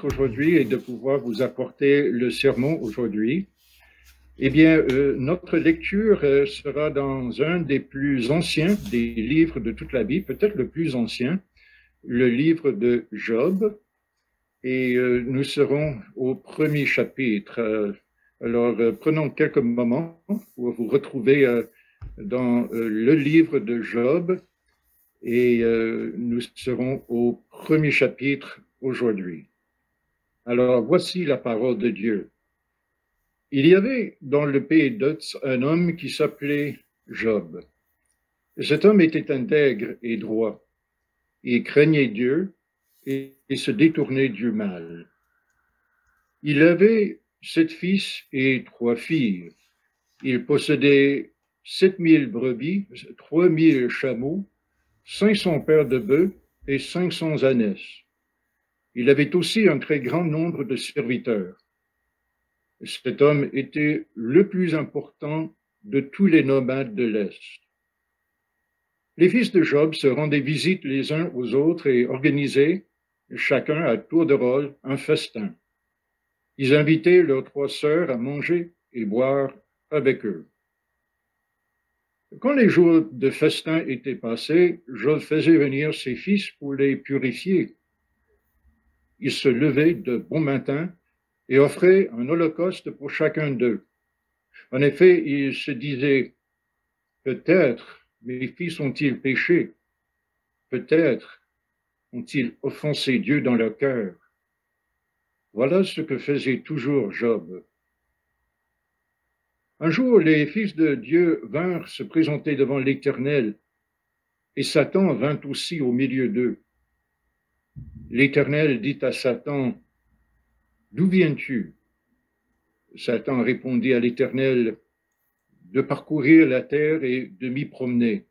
d'être aujourd'hui et de pouvoir vous apporter le sermon aujourd'hui. Eh bien, notre lecture sera dans un des plus anciens des livres de toute la Bible, peut-être le plus ancien, le livre de Job. Et nous serons au premier chapitre. Alors, prenons quelques moments pour vous retrouver dans le livre de Job. Et nous serons au premier chapitre aujourd'hui. Alors, voici la parole de Dieu. Il y avait dans le pays d'Uz un homme qui s'appelait Job. Cet homme était intègre et droit. Il craignait Dieu et se détournait du mal. Il avait 7 fils et 3 filles. Il possédait 7000 brebis, 3000 chameaux, 500 paires de bœufs et 500 ânesses. Il avait aussi un très grand nombre de serviteurs. Cet homme était le plus important de tous les nomades de l'Est. Les fils de Job se rendaient visite les uns aux autres et organisaient, chacun à tour de rôle, un festin. Ils invitaient leurs 3 sœurs à manger et boire avec eux. Quand les jours de festin étaient passés, Job faisait venir ses fils pour les purifier. Il se levait de bon matin et offrait un holocauste pour chacun d'eux. En effet, il se disait, peut-être mes fils ont-ils péché, peut-être ont-ils offensé Dieu dans leur cœur. Voilà ce que faisait toujours Job. Un jour, les fils de Dieu vinrent se présenter devant l'Éternel, et Satan vint aussi au milieu d'eux. L'Éternel dit à Satan, « D'où viens-tu » Satan répondit à l'Éternel, « De parcourir la terre et de m'y promener. »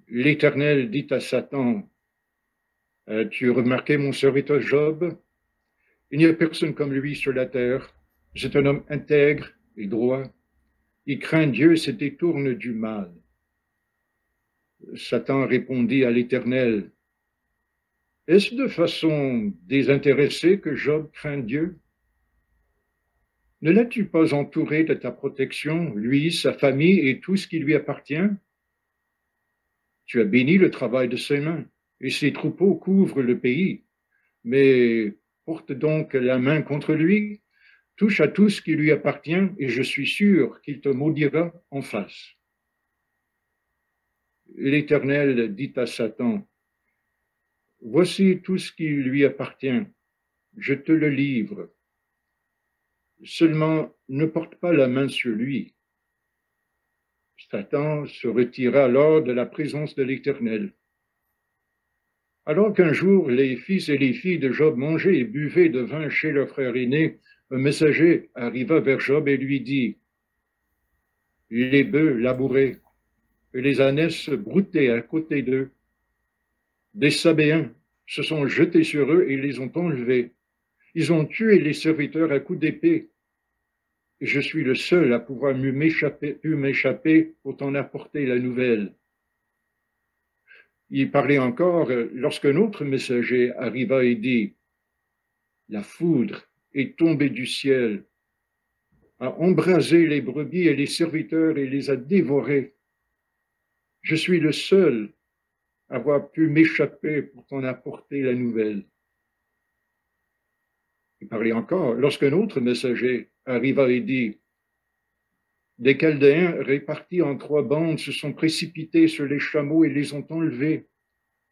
L'Éternel dit à Satan, « As-tu remarqué mon serviteur Job? Il n'y a personne comme lui sur la terre. C'est un homme intègre et droit. Il craint Dieu et se détourne du mal. » Satan répondit à l'Éternel, « Est-ce de façon désintéressée que Job craint Dieu? Ne l'as-tu pas entouré de ta protection, lui, sa famille et tout ce qui lui appartient? Tu as béni le travail de ses mains, et ses troupeaux couvrent le pays. Mais porte donc la main contre lui, touche à tout ce qui lui appartient, et je suis sûr qu'il te maudira en face. » L'Éternel dit à Satan, « Voici tout ce qui lui appartient, je te le livre. Seulement, ne porte pas la main sur lui. » Satan se retira alors de la présence de l'Éternel. Alors qu'un jour, les fils et les filles de Job mangeaient et buvaient de vin chez leur frère aîné, un messager arriva vers Job et lui dit, « Les bœufs labouraient, et les ânesses broutaient à côté d'eux. Des Sabéens se sont jetés sur eux et les ont enlevés. Ils ont tué les serviteurs à coups d'épée. Et je suis le seul à pouvoir m'échapper pour t'en apporter la nouvelle. » Il parlait encore lorsqu'un autre messager arriva et dit, « La foudre est tombée du ciel, a embrasé les brebis et les serviteurs et les a dévorés. Je suis le seul à avoir pu m'échapper pour t'en apporter la nouvelle. » Il parlait encore lorsqu'un autre messager arriva et dit, « Des Chaldéens répartis en 3 bandes se sont précipités sur les chameaux et les ont enlevés.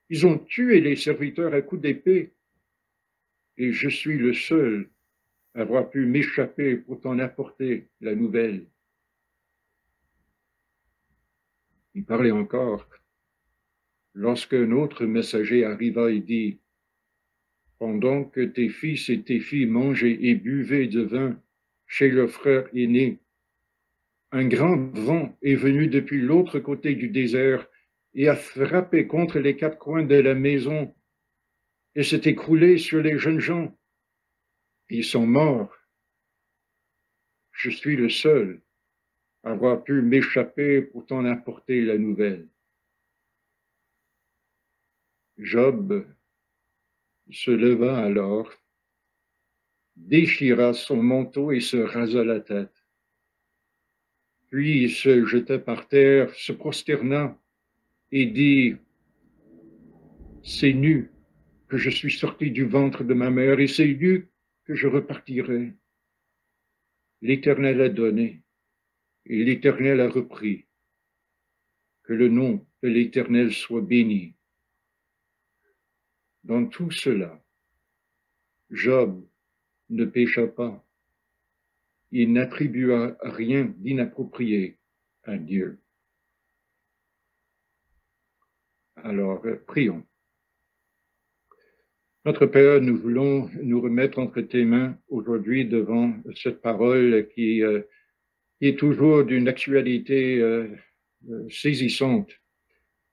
Ils ont tué les serviteurs à coups d'épée. Et je suis le seul à avoir pu m'échapper pour t'en apporter la nouvelle. » Il parlait encore lorsqu'un autre messager arriva et dit, « Pendant que tes fils et tes filles mangeaient et buvaient de vin chez leur frère aîné, un grand vent est venu depuis l'autre côté du désert et a frappé contre les 4 coins de la maison et s'est écroulé sur les jeunes gens. Ils sont morts. Je suis le seul à avoir pu m'échapper pour t'en apporter la nouvelle. » Job se leva alors, déchira son manteau et se rasa la tête. Puis il se jeta par terre, se prosterna et dit, « C'est nu que je suis sorti du ventre de ma mère et c'est nu que je repartirai. L'Éternel a donné et l'Éternel a repris. Que le nom de l'Éternel soit béni. » Dans tout cela, Job ne pécha pas. Il n'attribua rien d'inapproprié à Dieu. Alors, prions. Notre Père, nous voulons nous remettre entre tes mains aujourd'hui devant cette parole qui est toujours d'une actualité saisissante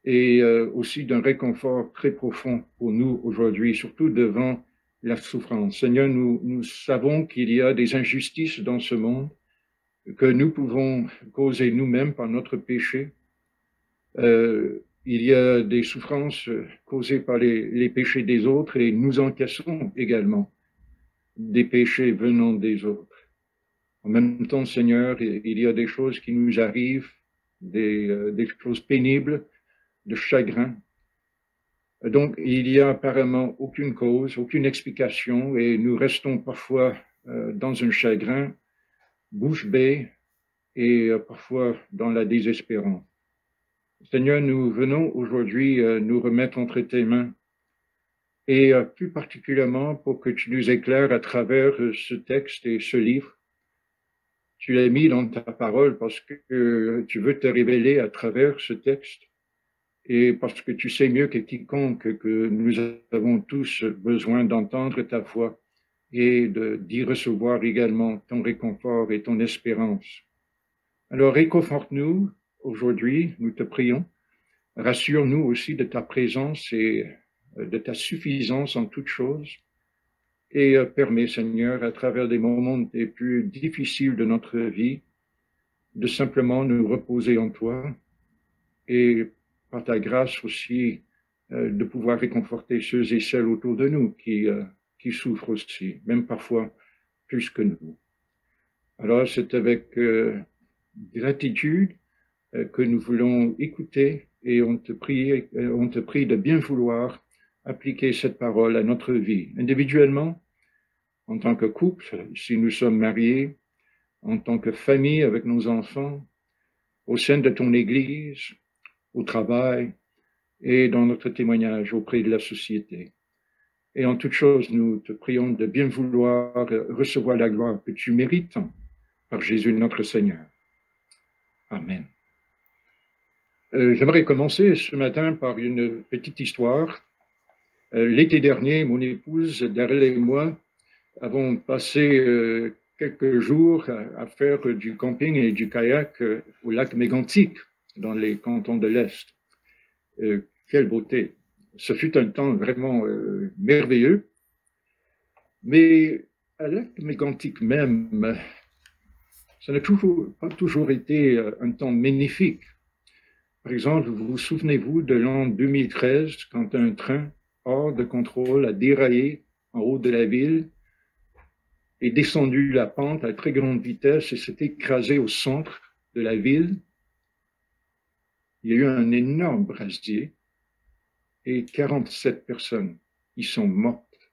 et aussi d'un réconfort très profond pour nous aujourd'hui, surtout devant la souffrance. Seigneur, nous savons qu'il y a des injustices dans ce monde que nous pouvons causer nous-mêmes par notre péché. Il y a des souffrances causées par les péchés des autres et nous encaissons également des péchés venant des autres. En même temps, Seigneur, il y a des choses qui nous arrivent, des choses pénibles, de chagrin. Donc, il n'y a apparemment aucune cause, aucune explication et nous restons parfois dans un chagrin, bouche bée et parfois dans la désespérance. Seigneur, nous venons aujourd'hui nous remettre entre tes mains et plus particulièrement pour que tu nous éclaires à travers ce texte et ce livre. Tu l'as mis dans ta parole parce que tu veux te révéler à travers ce texte et parce que tu sais mieux que quiconque que nous avons tous besoin d'entendre ta voix et d'y recevoir également ton réconfort et ton espérance. Alors réconforte-nous aujourd'hui, nous te prions. Rassure-nous aussi de ta présence et de ta suffisance en toutes choses. Et permets, Seigneur, à travers des moments les plus difficiles de notre vie, de simplement nous reposer en toi et par ta grâce aussi de pouvoir réconforter ceux et celles autour de nous qui souffrent aussi, même parfois plus que nous. Alors c'est avec gratitude que nous voulons écouter et on te prie de bien vouloir appliquer cette parole à notre vie, individuellement, en tant que couple, si nous sommes mariés, en tant que famille avec nos enfants, au sein de ton Église, au travail et dans notre témoignage auprès de la société. Et en toute chose, nous te prions de bien vouloir recevoir la gloire que tu mérites par Jésus notre Seigneur. Amen. J'aimerais commencer ce matin par une petite histoire. L'été dernier, mon épouse, Darrell et moi avons passé quelques jours à faire du camping et du kayak au lac Mégantic, dans les cantons de l'Est. Quelle beauté! Ce fut un temps vraiment merveilleux. Mais à lac Mégantic même, ça n'a pas toujours été un temps magnifique. Par exemple, vous souvenez-vous de l'an 2013, quand un train hors de contrôle a déraillé en haut de la ville et descendu la pente à très grande vitesse et s'est écrasé au centre de la ville. Il y a eu un énorme brasier et 47 personnes y sont mortes.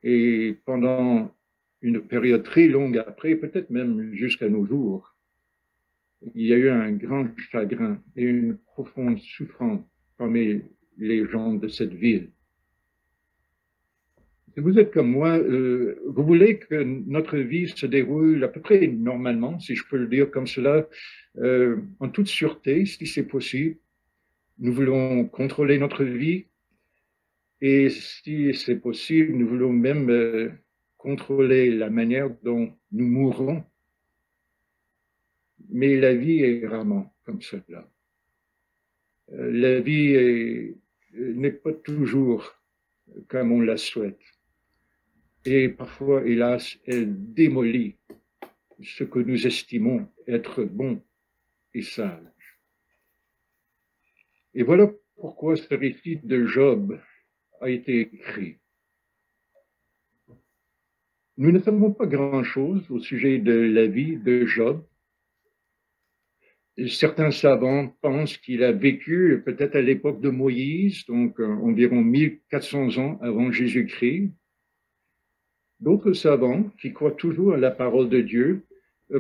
Et pendant une période très longue après, peut-être même jusqu'à nos jours, il y a eu un grand chagrin et une profonde souffrance parmi les gens de cette ville. Si vous êtes comme moi, vous voulez que notre vie se déroule à peu près normalement, si je peux le dire comme cela, en toute sûreté, si c'est possible. Nous voulons contrôler notre vie et si c'est possible, nous voulons même contrôler la manière dont nous mourrons. Mais la vie est rarement comme cela. La vie n'est pas toujours comme on la souhaite. Et parfois, hélas, elle démolit ce que nous estimons être bon et sage. Et voilà pourquoi ce récit de Job a été écrit. Nous ne savons pas grand-chose au sujet de la vie de Job. Certains savants pensent qu'il a vécu peut-être à l'époque de Moïse, donc environ 1400 ans avant Jésus-Christ. D'autres savants, qui croient toujours à la parole de Dieu,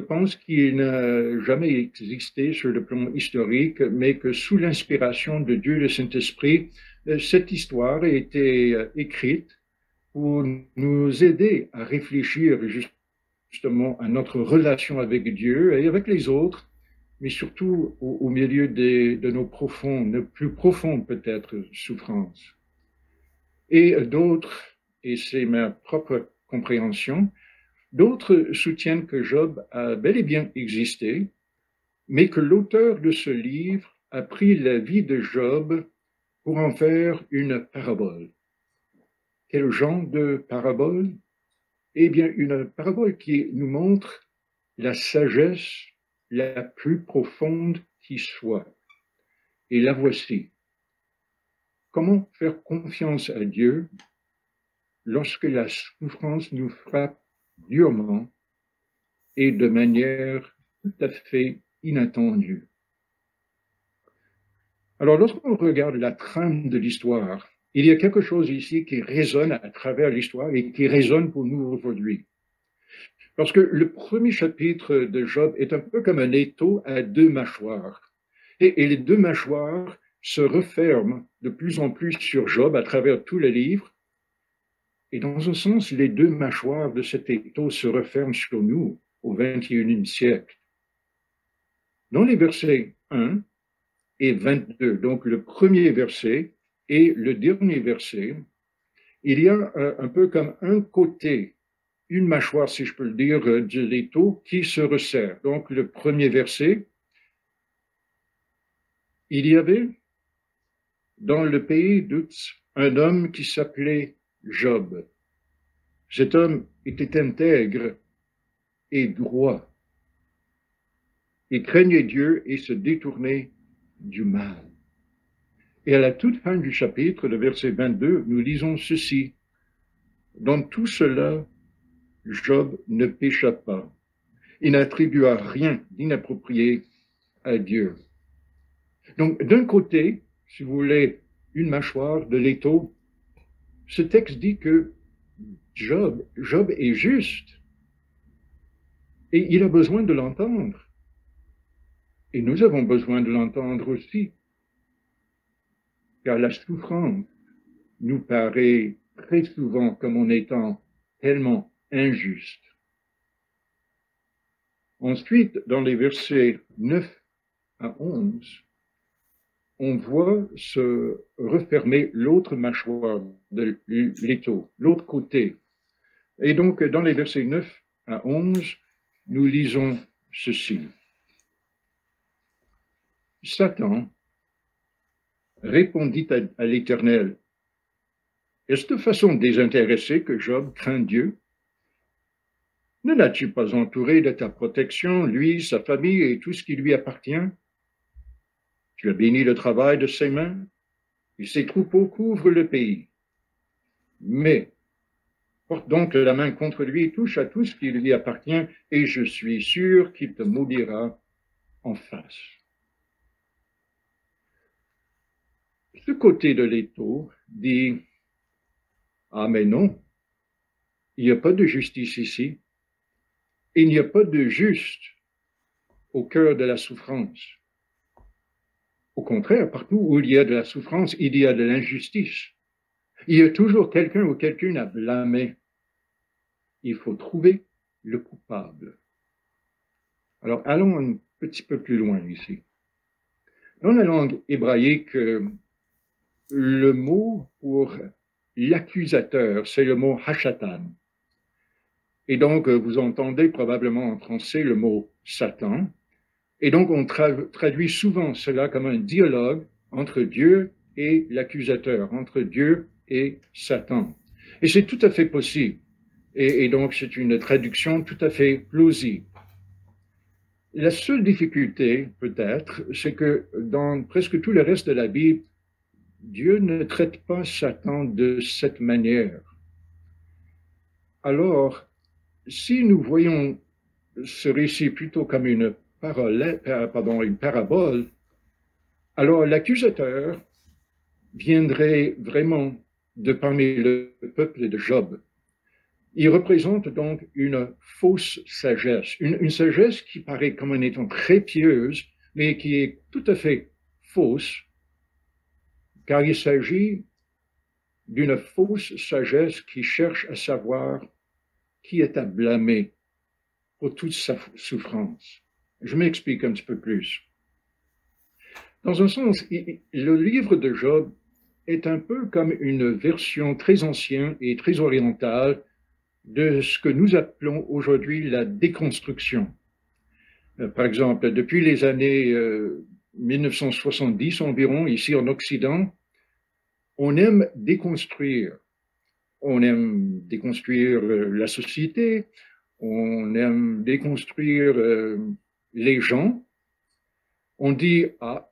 pensent qu'il n'a jamais existé sur le plan historique, mais que sous l'inspiration de Dieu, le Saint-Esprit, cette histoire a été écrite pour nous aider à réfléchir justement à notre relation avec Dieu et avec les autres, mais surtout au milieu de nos plus profondes peut-être souffrances. Et d'autres, et c'est ma propre compréhension, d'autres soutiennent que Job a bel et bien existé, mais que l'auteur de ce livre a pris la vie de Job pour en faire une parabole. Quel genre de parabole? Eh bien, une parabole qui nous montre la sagesse la plus profonde qui soit. Et la voici. Comment faire confiance à Dieu lorsque la souffrance nous frappe durement et de manière tout à fait inattendue? Alors, lorsqu'on regarde la trame de l'histoire, il y a quelque chose ici qui résonne à travers l'histoire et qui résonne pour nous aujourd'hui. Parce que le premier chapitre de Job est un peu comme un étau à deux mâchoires. Et les deux mâchoires se referment de plus en plus sur Job à travers tout le livre. Et dans un sens, les deux mâchoires de cet étau se referment sur nous au XXIe siècle. Dans les versets 1 et 22, donc le premier verset et le dernier verset, il y a un peu comme un côté, une mâchoire, si je peux le dire, de l'étau qui se resserre. Donc le premier verset, il y avait dans le pays d'Uz un homme qui s'appelait Job. Cet homme était intègre et droit. Il craignait Dieu et se détournait du mal. Et à la toute fin du chapitre, le verset 22, nous lisons ceci. Dans tout cela, Job ne pécha pas. Il n'attribua rien d'inapproprié à Dieu. Donc, d'un côté, si vous voulez, une mâchoire de l'étau, ce texte dit que Job est juste. Et il a besoin de l'entendre. Et nous avons besoin de l'entendre aussi. Car la souffrance nous paraît très souvent comme en étant tellement injuste. Ensuite, dans les versets 9 à 11, on voit se refermer l'autre mâchoire de l'étau, l'autre côté. Et donc, dans les versets 9 à 11, nous lisons ceci. Satan répondit à l'Éternel, « Est-ce de façon désintéressée que Job craint Dieu? Ne l'as-tu pas entouré de ta protection, lui, sa famille et tout ce qui lui appartient? Tu as béni le travail de ses mains, et ses troupeaux couvrent le pays. Mais porte donc la main contre lui et touche à tout ce qui lui appartient, et je suis sûr qu'il te maudira en face. » Ce côté de l'étau dit, « Ah mais non, il n'y a pas de justice ici. Il n'y a pas de juste au cœur de la souffrance. Au contraire, partout où il y a de la souffrance, il y a de l'injustice. Il y a toujours quelqu'un ou quelqu'une à blâmer. Il faut trouver le coupable. » Alors, allons un petit peu plus loin ici. Dans la langue hébraïque, le mot pour l'accusateur, c'est le mot hashatan. Et donc, vous entendez probablement en français le mot Satan. Et donc, on traduit souvent cela comme un dialogue entre Dieu et l'accusateur, entre Dieu et Satan. Et c'est tout à fait possible. Et donc, c'est une traduction tout à fait plausible. La seule difficulté, peut-être, c'est que dans presque tout le reste de la Bible, Dieu ne traite pas Satan de cette manière. Alors, si nous voyons ce récit plutôt comme une parabole, alors l'accusateur viendrait vraiment de parmi le peuple de Job. Il représente donc une fausse sagesse, une sagesse qui paraît comme en étant très pieuse, mais qui est tout à fait fausse, car il s'agit d'une fausse sagesse qui cherche à savoir qui est à blâmer pour toute sa souffrance. Je m'explique un petit peu plus. Dans un sens, le livre de Job est un peu comme une version très ancienne et très orientale de ce que nous appelons aujourd'hui la déconstruction. Par exemple, depuis les années 1970 environ, ici en Occident, on aime déconstruire. On aime déconstruire la société, on aime déconstruire les gens. On dit, ah,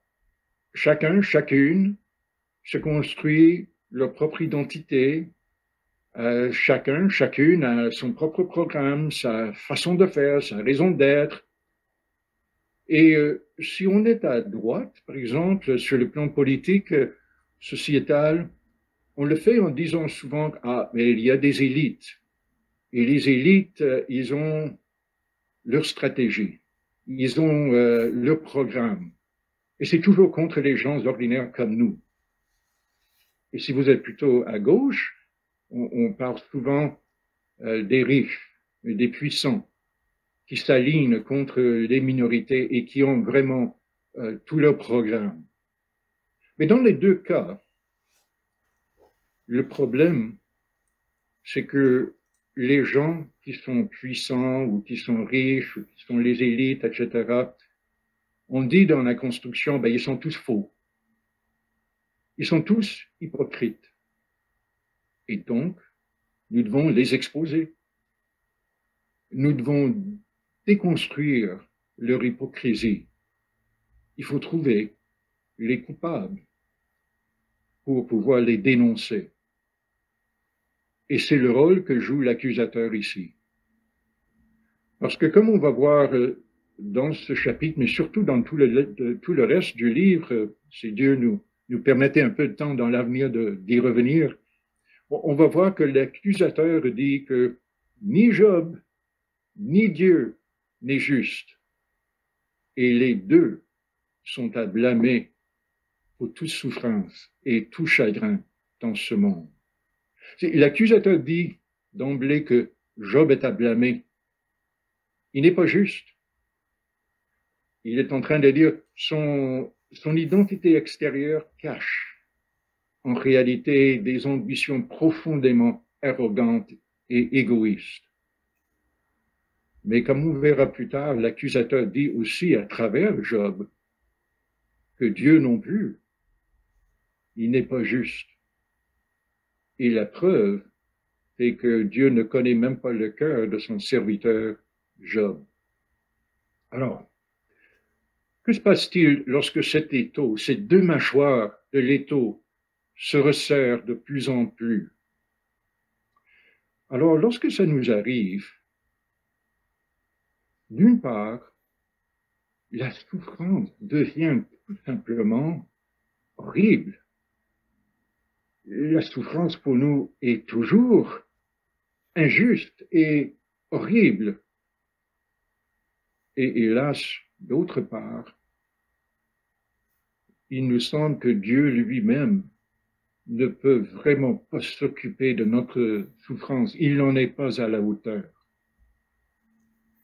chacun, chacune se construit leur propre identité, chacun, chacune a son propre programme, sa façon de faire, sa raison d'être. Et si on est à droite, par exemple, sur le plan politique, sociétal, on le fait en disant souvent, ah, mais il y a des élites. Et les élites, ils ont leur stratégie, ils ont leur programme. Et c'est toujours contre les gens ordinaires comme nous. Et si vous êtes plutôt à gauche, on parle souvent des riches, des puissants, qui s'alignent contre les minorités et qui ont vraiment tout leur programme. Mais dans les deux cas, le problème, c'est que les gens qui sont puissants ou qui sont riches, ou qui sont les élites, etc., on dit dans la construction, ben, ils sont tous faux. Ils sont tous hypocrites. Et donc, nous devons les exposer. Nous devons déconstruire leur hypocrisie. Il faut trouver les coupables pour pouvoir les dénoncer. Et c'est le rôle que joue l'accusateur ici. Parce que comme on va voir dans ce chapitre, mais surtout dans tout le reste du livre, si Dieu nous permettait un peu de temps dans l'avenir d'y revenir, on va voir que l'accusateur dit que ni Job, ni Dieu n'est juste. Et les deux sont à blâmer pour toute souffrance et tout chagrin dans ce monde. L'accusateur dit d'emblée que Job est à blâmer. Il n'est pas juste. Il est en train de dire son identité extérieure cache en réalité des ambitions profondément arrogantes et égoïstes. Mais comme on verra plus tard, l'accusateur dit aussi à travers Job que Dieu non plus, il n'est pas juste. Et la preuve, c'est que Dieu ne connaît même pas le cœur de son serviteur Job. Alors, que se passe-t-il lorsque cet étau, ces deux mâchoires de l'étau, se resserrent de plus en plus? Alors, lorsque ça nous arrive, d'une part, la souffrance devient tout simplement horrible. La souffrance pour nous est toujours injuste et horrible. Et hélas, d'autre part, il nous semble que Dieu lui-même ne peut vraiment pas s'occuper de notre souffrance. Il n'en est pas à la hauteur.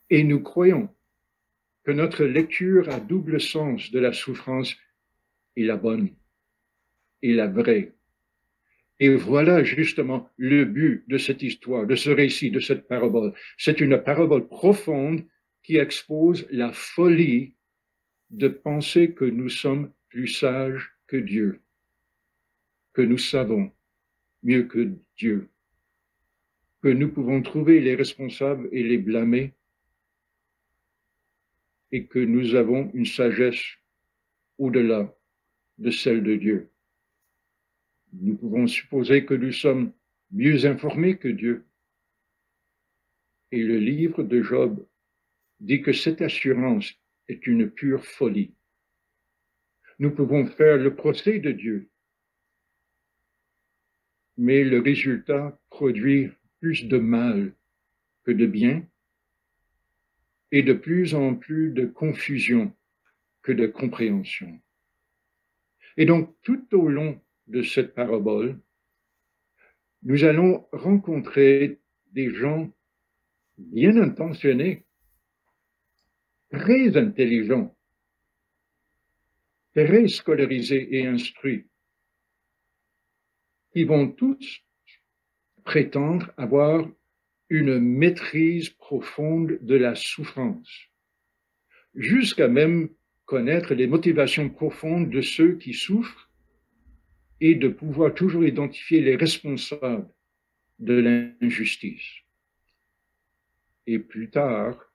Et nous croyons que notre lecture à double sens de la souffrance est la bonne et la vraie. Et voilà justement le but de cette histoire, de ce récit, de cette parabole. C'est une parabole profonde qui expose la folie de penser que nous sommes plus sages que Dieu, que nous savons mieux que Dieu, que nous pouvons trouver les responsables et les blâmer, et que nous avons une sagesse au-delà de celle de Dieu. Nous pouvons supposer que nous sommes mieux informés que Dieu. Et le livre de Job dit que cette assurance est une pure folie. Nous pouvons faire le procès de Dieu, mais le résultat produit plus de mal que de bien et de plus en plus de confusion que de compréhension. Et donc, tout au long de cette parabole, nous allons rencontrer des gens bien intentionnés, très intelligents, très scolarisés et instruits, qui vont tous prétendre avoir une maîtrise profonde de la souffrance, jusqu'à même connaître les motivations profondes de ceux qui souffrent et de pouvoir toujours identifier les responsables de l'injustice. Et plus tard,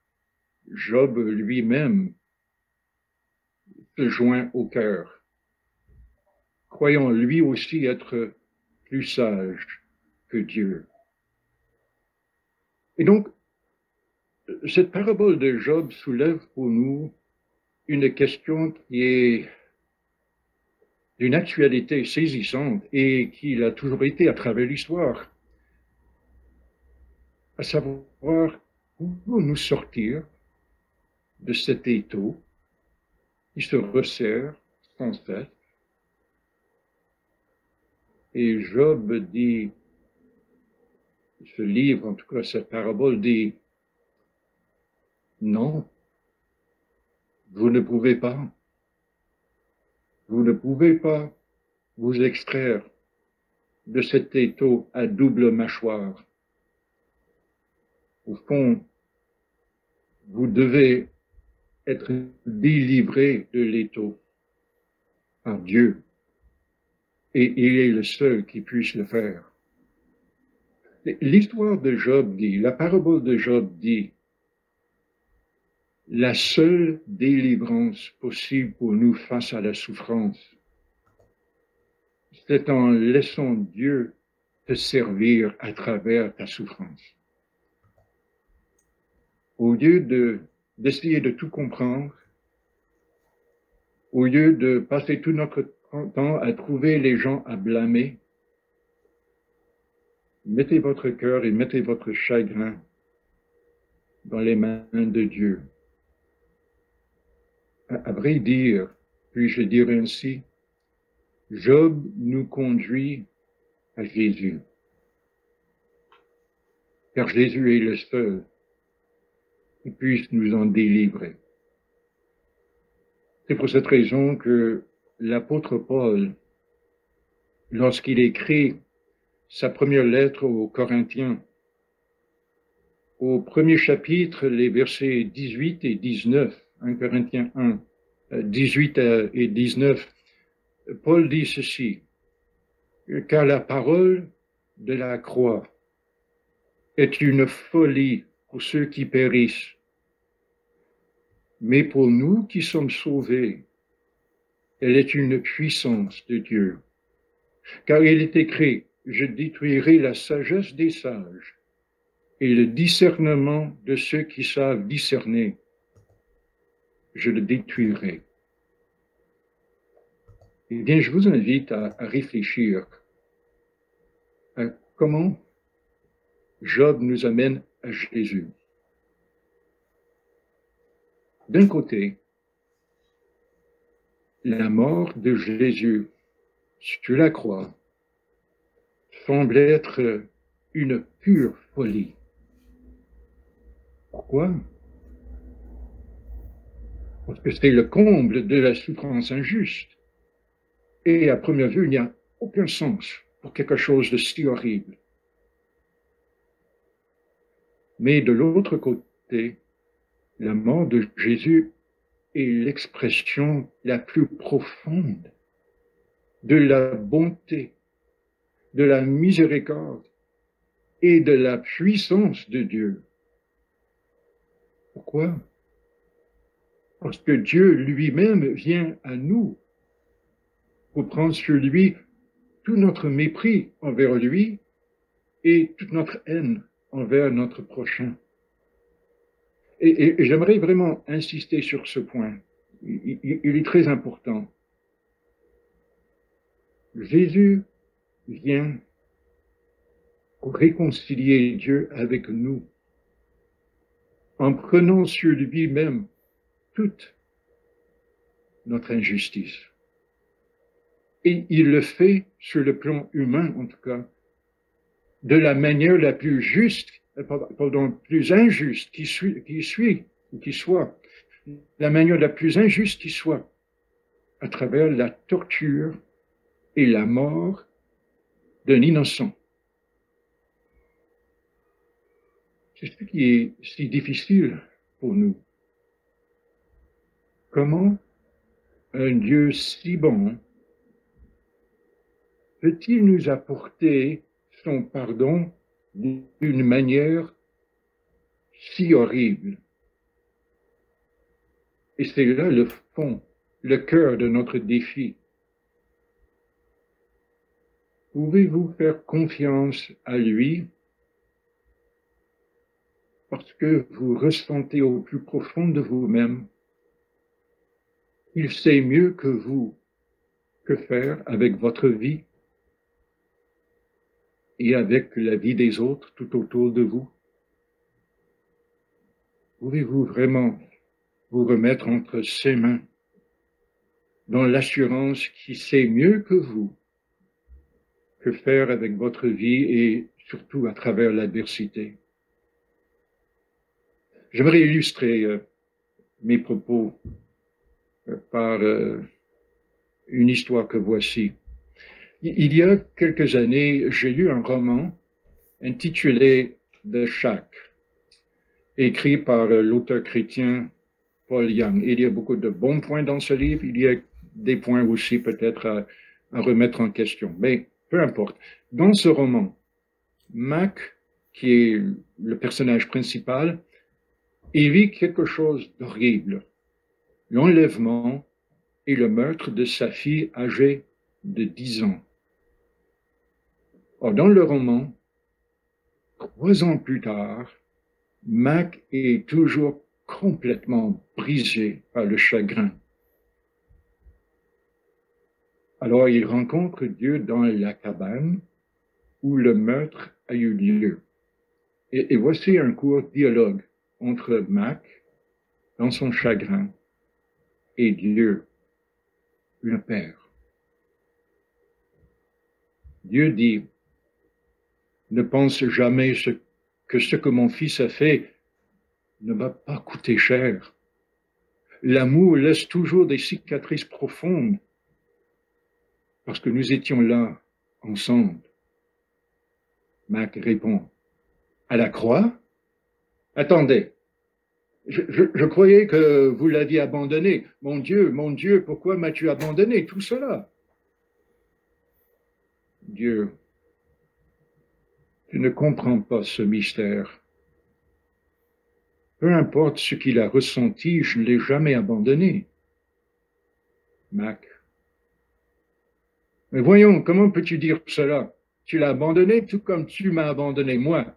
Job lui-même se joint au cœur, croyant lui aussi être plus sage que Dieu. Et donc, cette parabole de Job soulève pour nous une question qui est d'une actualité saisissante et qui l'a toujours été à travers l'histoire, à savoir où nous sortir de cet étau qui se resserre sans cesse. Et Job dit, ce livre, en tout cas cette parabole dit, non, vous ne pouvez pas. Vous ne pouvez pas vous extraire de cet étau à double mâchoire. Au fond, vous devez être délivré de l'étau par Dieu. Et il est le seul qui puisse le faire. L'histoire de Job dit, la parabole de Job dit, la seule délivrance possible pour nous face à la souffrance, c'est en laissant Dieu te servir à travers ta souffrance. Au lieu d'essayer de tout comprendre, au lieu de passer tout notre temps à trouver les gens à blâmer, mettez votre cœur et mettez votre chagrin dans les mains de Dieu. À vrai dire, puis-je dire ainsi, Job nous conduit à Jésus. Car Jésus est le seul qui puisse nous en délivrer. C'est pour cette raison que l'apôtre Paul, lorsqu'il écrit sa première lettre aux Corinthiens, au premier chapitre, les versets 18 et 19, 1 Corinthiens 1, 18 et 19, Paul dit ceci, car la parole de la croix est une folie pour ceux qui périssent, mais pour nous qui sommes sauvés, elle est une puissance de Dieu. Car il est écrit, je détruirai la sagesse des sages et le discernement de ceux qui savent discerner, je le détruirai. Eh bien, je vous invite à réfléchir à comment Job nous amène à Jésus. D'un côté, la mort de Jésus sur la croix semble être une pure folie. Pourquoi? Parce que c'est le comble de la souffrance injuste. Et à première vue, il n'y a aucun sens pour quelque chose de si horrible. Mais de l'autre côté, la mort de Jésus est l'expression la plus profonde de la bonté, de la miséricorde et de la puissance de Dieu. Pourquoi? Parce que Dieu lui-même vient à nous pour prendre sur lui tout notre mépris envers lui et toute notre haine envers notre prochain. Et j'aimerais vraiment insister sur ce point. Il est très important. Jésus vient pour réconcilier Dieu avec nous en prenant sur lui-même toute notre injustice. Et il le fait sur le plan humain, en tout cas, de la manière la plus juste, pardon, plus injuste qui soit, la manière la plus injuste qui soit, à travers la torture et la mort d'un innocent. C'est ce qui est si difficile pour nous. Comment un Dieu si bon peut-il nous apporter son pardon d'une manière si horrible? Et c'est là le fond, le cœur de notre défi. Pouvez-vous faire confiance à lui parce que vous ressentez au plus profond de vous-même qu'il sait mieux que vous que faire avec votre vie et avec la vie des autres tout autour de vous? Pouvez-vous vraiment vous remettre entre ses mains dans l'assurance qu'il sait mieux que vous que faire avec votre vie et surtout à travers l'adversité? J'aimerais illustrer mes propos par une histoire que voici. Il y a quelques années, j'ai lu un roman intitulé The Shack, écrit par l'auteur chrétien Paul Young. Il y a beaucoup de bons points dans ce livre, il y a des points aussi peut-être à remettre en question, mais peu importe. Dans ce roman, Mac, qui est le personnage principal, il vit quelque chose d'horrible, l'enlèvement et le meurtre de sa fille âgée de 10 ans. Or, dans le roman, 3 ans plus tard, Mac est toujours complètement brisé par le chagrin. Alors, il rencontre Dieu dans la cabane où le meurtre a eu lieu. Et voici un court dialogue entre Mac, dans son chagrin, et Dieu, le Père. Dieu dit, ne pense jamais que ce que mon fils a fait ne m'a pas coûté cher. L'amour laisse toujours des cicatrices profondes parce que nous étions là, ensemble. Mac répond, à la croix? Attendez, je croyais que vous l'aviez abandonné. Mon Dieu, pourquoi m'as-tu abandonné tout cela? Dieu, tu ne comprends pas ce mystère. Peu importe ce qu'il a ressenti, je ne l'ai jamais abandonné. Mac. Mais voyons, comment peux-tu dire cela? Tu l'as abandonné tout comme tu m'as abandonné moi.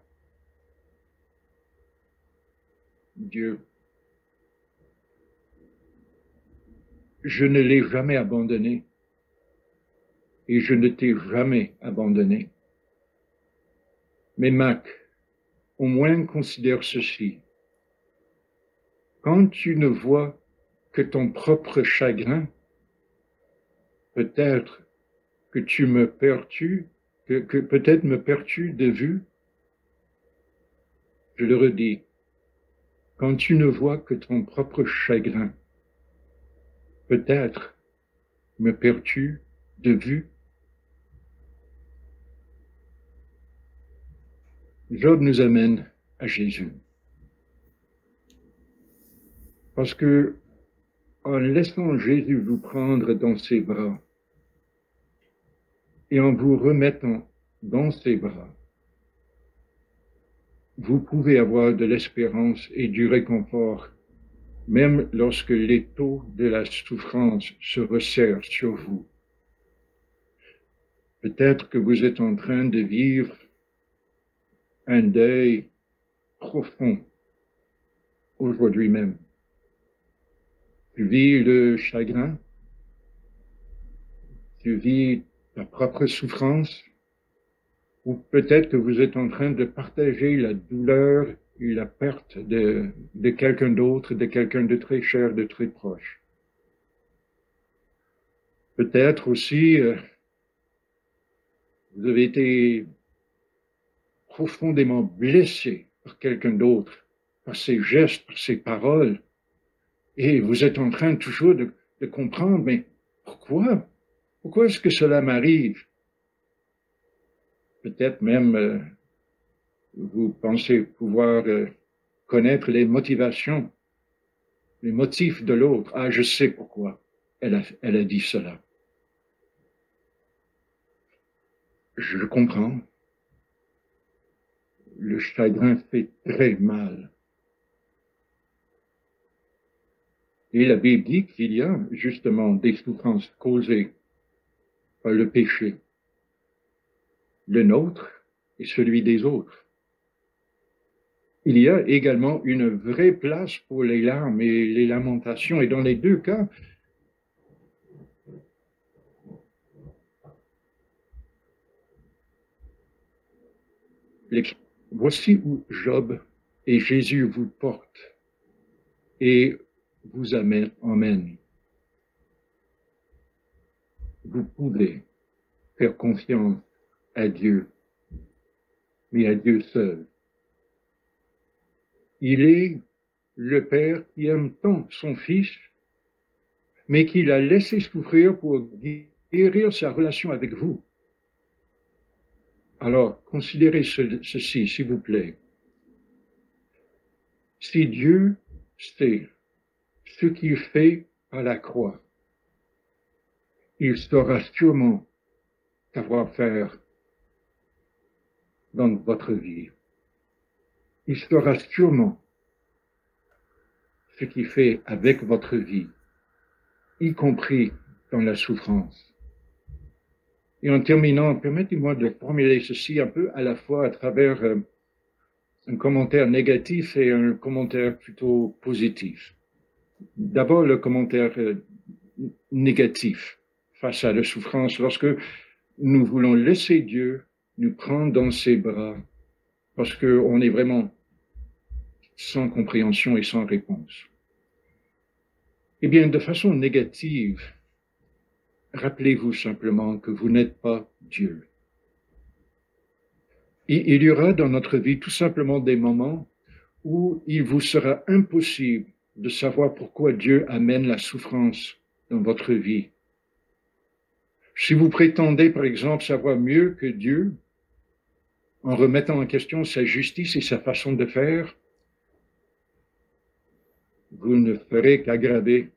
Dieu, je ne l'ai jamais abandonné et je ne t'ai jamais abandonné. Mais Mac, au moins considère ceci. Quand tu ne vois que ton propre chagrin, peut-être que tu me perds-tu, que peut-être me perds-tu de vue. Je le redis, quand tu ne vois que ton propre chagrin, peut-être me perds-tu de vue. Job nous amène à Jésus. Parce que, en laissant Jésus vous prendre dans ses bras et en vous remettant dans ses bras, vous pouvez avoir de l'espérance et du réconfort, même lorsque l'étau de la souffrance se resserre sur vous. Peut-être que vous êtes en train de vivre un deuil profond aujourd'hui même. Tu vis le chagrin, tu vis ta propre souffrance, ou peut-être que vous êtes en train de partager la douleur et la perte de quelqu'un d'autre, de quelqu'un de très cher, de très proche. Peut-être aussi, vous avez été profondément blessé par quelqu'un d'autre, par ses gestes, par ses paroles, et vous êtes en train toujours de comprendre, mais pourquoi? Pourquoi est-ce que cela m'arrive? Peut-être même vous pensez pouvoir connaître les motivations, les motifs de l'autre. Ah, je sais pourquoi elle a dit cela. Je comprends. Le chagrin fait très mal. Et la Bible dit qu'il y a justement des souffrances causées par le péché, le nôtre et celui des autres. Il y a également une vraie place pour les larmes et les lamentations, et dans les deux cas, voici où Job et Jésus vous portent et vous emmènent. Vous pouvez faire confiance à Dieu, mais à Dieu seul. Il est le Père qui aime tant son Fils, mais qui l'a laissé souffrir pour guérir sa relation avec vous. Alors, considérez ceci, s'il vous plaît. Si Dieu sait ce qu'il fait à la croix, il saura sûrement savoir-faire dans votre vie. Il saura sûrement ce qu'il fait avec votre vie, y compris dans la souffrance. Et en terminant, permettez-moi de formuler ceci un peu à la fois à travers un commentaire négatif et un commentaire plutôt positif. D'abord, le commentaire négatif face à la souffrance, lorsque nous voulons laisser Dieu nous prendre dans ses bras, parce qu'on est vraiment sans compréhension et sans réponse. Eh bien, de façon négative, rappelez-vous simplement que vous n'êtes pas Dieu. Et il y aura dans notre vie tout simplement des moments où il vous sera impossible de savoir pourquoi Dieu amène la souffrance dans votre vie. Si vous prétendez, par exemple, savoir mieux que Dieu, en remettant en question sa justice et sa façon de faire, vous ne ferez qu'aggraver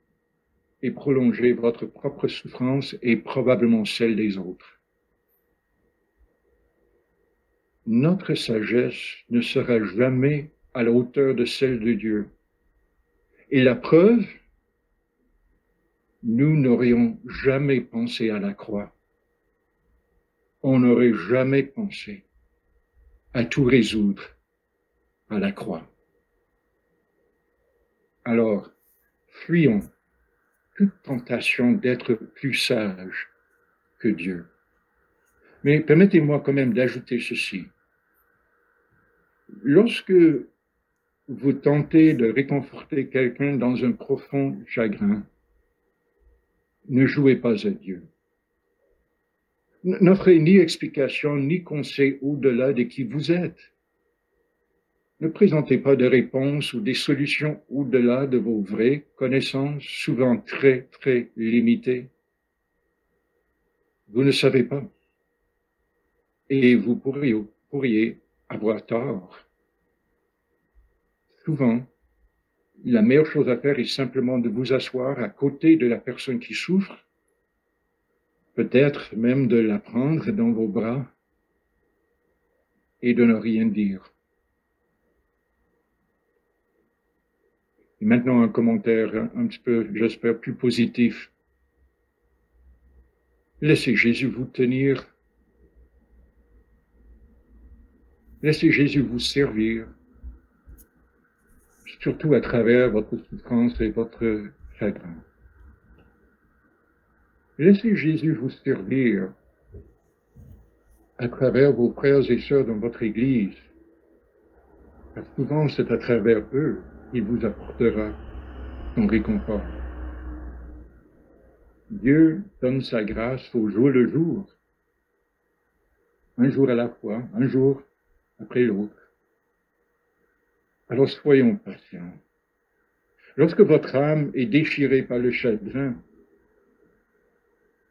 et prolonger votre propre souffrance et probablement celle des autres. Notre sagesse ne sera jamais à la hauteur de celle de Dieu. Et la preuve, nous n'aurions jamais pensé à la croix. On n'aurait jamais pensé à tout résoudre à la croix. Alors, fuyons toute tentation d'être plus sage que Dieu. Mais permettez-moi quand même d'ajouter ceci. Lorsque vous tentez de réconforter quelqu'un dans un profond chagrin, ne jouez pas à Dieu. N'offrez ni explication ni conseil au-delà de qui vous êtes. Ne présentez pas de réponses ou des solutions au-delà de vos vraies connaissances, souvent très, très limitées. Vous ne savez pas. Et vous pourriez avoir tort. Souvent, la meilleure chose à faire est simplement de vous asseoir à côté de la personne qui souffre, peut-être même de la prendre dans vos bras et de ne rien dire. Et maintenant, un commentaire un petit peu, j'espère, plus positif. Laissez Jésus vous tenir Laissez Jésus vous servir, surtout à travers votre souffrance et votre chagrin. Laissez Jésus vous servir à travers vos frères et sœurs dans votre Église. Car souvent, c'est à travers eux qu'il vous apportera son réconfort. Dieu donne sa grâce au jour le jour, un jour à la fois, un jour après l'autre. Alors soyons patients. Lorsque votre âme est déchirée par le chagrin,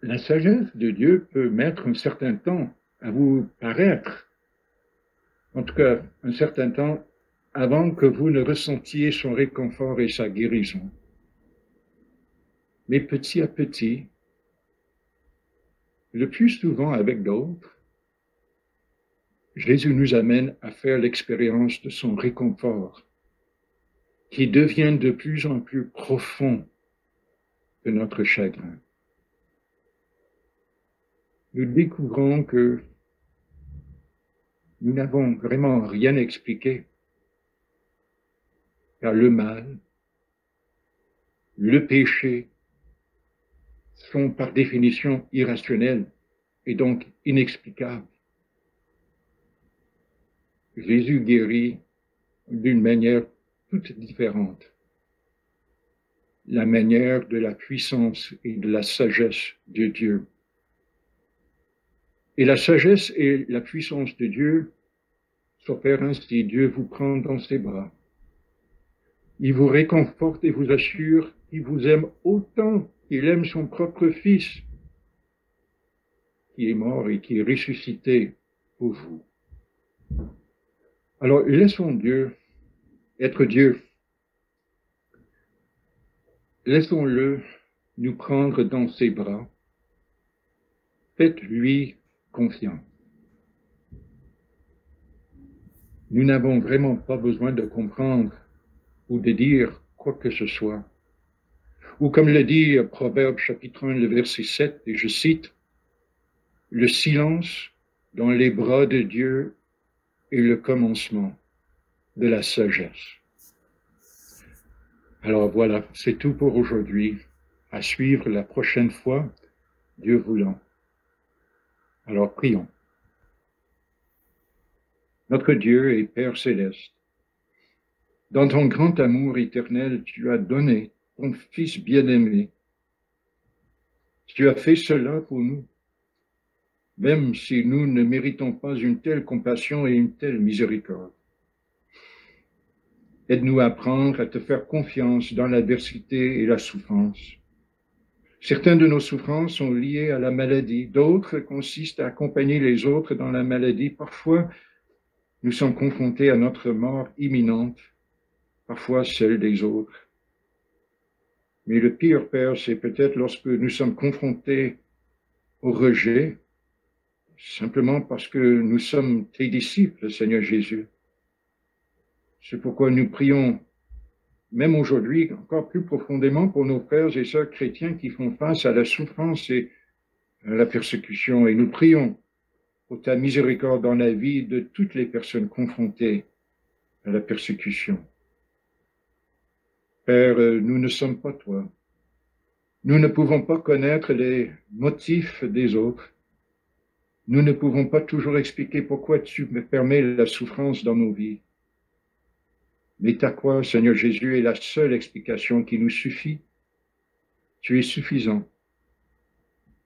la sagesse de Dieu peut mettre un certain temps à vous paraître, en tout cas un certain temps avant que vous ne ressentiez son réconfort et sa guérison. Mais petit à petit, le plus souvent avec d'autres, Jésus nous amène à faire l'expérience de son réconfort, qui devient de plus en plus profond que notre chagrin. Nous découvrons que nous n'avons vraiment rien expliqué, car le mal, le péché, sont par définition irrationnels et donc inexplicables. Jésus guérit d'une manière toute différente, la manière de la puissance et de la sagesse de Dieu. Et la sagesse et la puissance de Dieu s'opèrent ainsi. Dieu vous prend dans ses bras. Il vous réconforte et vous assure qu'il vous aime autant qu'il aime son propre Fils, qui est mort et qui est ressuscité pour vous. Alors, laissons Dieu être Dieu. Laissons-le nous prendre dans ses bras. Faites-lui confiance. Nous n'avons vraiment pas besoin de comprendre ou de dire quoi que ce soit. Ou comme le dit Proverbe chapitre 1, le verset 7, et je cite, « Le silence dans les bras de Dieu est le commencement de la sagesse. » Alors voilà, c'est tout pour aujourd'hui. À suivre la prochaine fois, Dieu voulant. Alors prions. Notre Dieu et Père céleste, dans ton grand amour éternel, tu as donné ton Fils bien-aimé. Tu as fait cela pour nous, même si nous ne méritons pas une telle compassion et une telle miséricorde. Aide-nous à apprendre à te faire confiance dans l'adversité et la souffrance. Certaines de nos souffrances sont liées à la maladie, d'autres consistent à accompagner les autres dans la maladie. Parfois, nous sommes confrontés à notre mort imminente, parfois celle des autres. Mais le pire, Père, c'est peut-être lorsque nous sommes confrontés au rejet, simplement parce que nous sommes tes disciples, Seigneur Jésus. C'est pourquoi nous prions, même aujourd'hui, encore plus profondément pour nos frères et sœurs chrétiens qui font face à la souffrance et à la persécution. Et nous prions pour ta miséricorde dans la vie de toutes les personnes confrontées à la persécution. Père, nous ne sommes pas toi. Nous ne pouvons pas connaître les motifs des autres. Nous ne pouvons pas toujours expliquer pourquoi tu me permets la souffrance dans nos vies. Mais ta croix, Seigneur Jésus, est la seule explication qui nous suffit. Tu es suffisant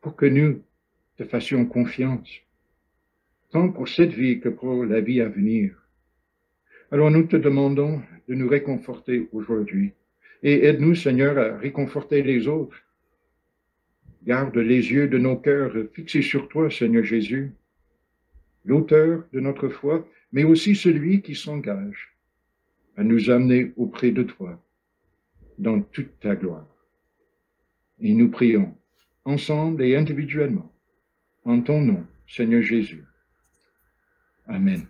pour que nous te fassions confiance, tant pour cette vie que pour la vie à venir. Alors nous te demandons de nous réconforter aujourd'hui et aide-nous, Seigneur, à réconforter les autres. Garde les yeux de nos cœurs fixés sur toi, Seigneur Jésus, l'auteur de notre foi, mais aussi celui qui s'engage à nous amener auprès de toi, dans toute ta gloire. Et nous prions, ensemble et individuellement, en ton nom, Seigneur Jésus. Amen.